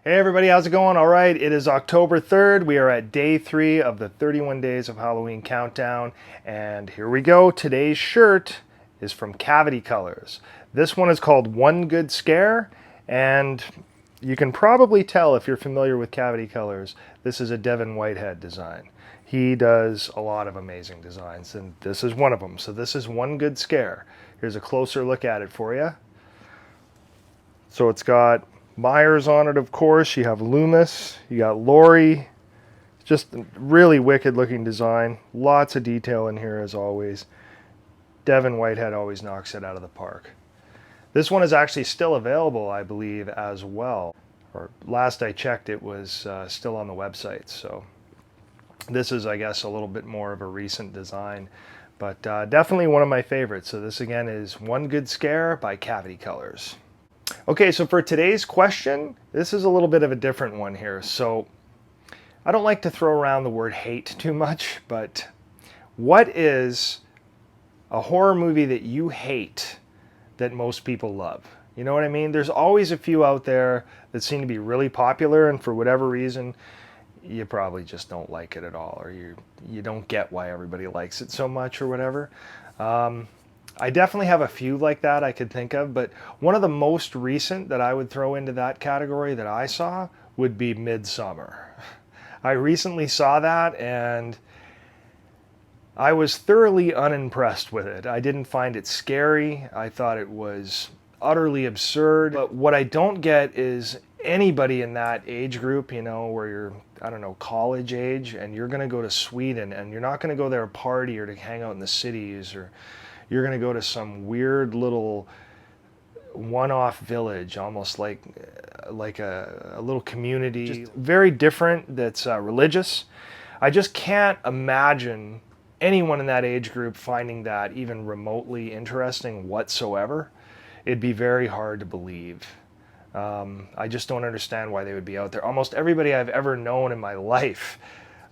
Hey everybody, how's it going? All right, it is October 3rd. We are at day 3 of the 31 days of Halloween countdown. And here we go. Today's shirt is from Cavity Colors. This one is called One Good Scare. And you can probably tell if you're familiar with Cavity Colors, this is a Devon Whitehead design. He does a lot of amazing designs, and this is one of them. So this is One Good Scare. Here's a closer look at it for you. So it's got Myers on it, of course. You have Loomis. You got Laurie. Just a really wicked looking design. Lots of detail in here as always. Devon Whitehead always knocks it out of the park. This one is actually still available, I believe, as well. Or last I checked, it was still on the website. So this is, I guess, a little bit more of a recent design. But definitely one of my favorites. So this again is One Good Scare by Cavity Colors. Okay, so for today's question, this is a little bit of a different one here. So I don't like to throw around the word hate too much, but what is a horror movie that you hate that most people love? You know what I mean? There's always a few out there that seem to be really popular, and for whatever reason, you probably just don't like it at all, or you don't get why everybody likes it so much or whatever. I definitely have a few like that I could think of, but one of the most recent that I would throw into that category that I saw would be Midsommar. I recently saw that and I was thoroughly unimpressed with it. I didn't find it scary. I thought it was utterly absurd. But what I don't get is anybody in that age group, you know, where you're, I don't know, college age, and you're going to go to Sweden and you're not going to go there to party or to hang out in the cities, or you're going to go to some weird little one-off village, almost like a little community, just very different, that's religious. I just can't imagine anyone in that age group finding that even remotely interesting whatsoever. It'd be very hard to believe. I just don't understand why they would be out there. Almost everybody I've ever known in my life,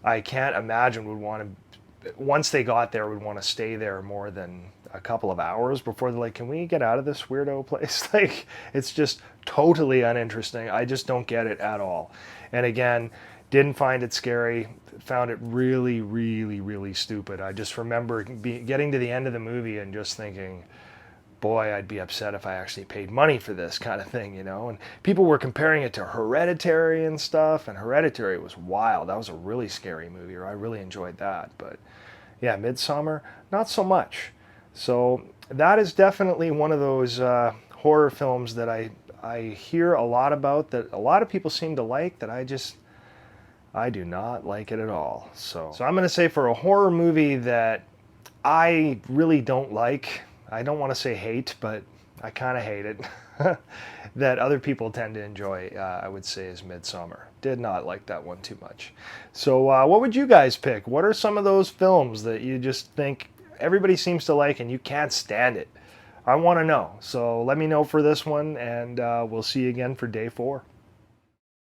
I can't imagine would want to, once they got there, would want to stay there more than a couple of hours before they're like, can we get out of this weirdo place? Like, it's just totally uninteresting. I just don't get it at all. And again, didn't find it scary, found it really, really, really stupid. I just remember getting to the end of the movie and just thinking, boy, I'd be upset if I actually paid money for this kind of thing, you know? And people were comparing it to Hereditary and stuff, and Hereditary was wild. That was a really scary movie, or I really enjoyed that. But yeah, Midsommar, not so much. So that is definitely one of those horror films that I hear a lot about, that a lot of people seem to like, that I do not like it at all. So I'm going to say, for a horror movie that I really don't like, I don't want to say hate, but I kind of hate it, that other people tend to enjoy, I would say, is Midsommar. Did not like that one too much. So what would you guys pick? What are some of those films that you just think everybody seems to like and you can't stand it? I want to know. So let me know for this one, and we'll see you again for day 4.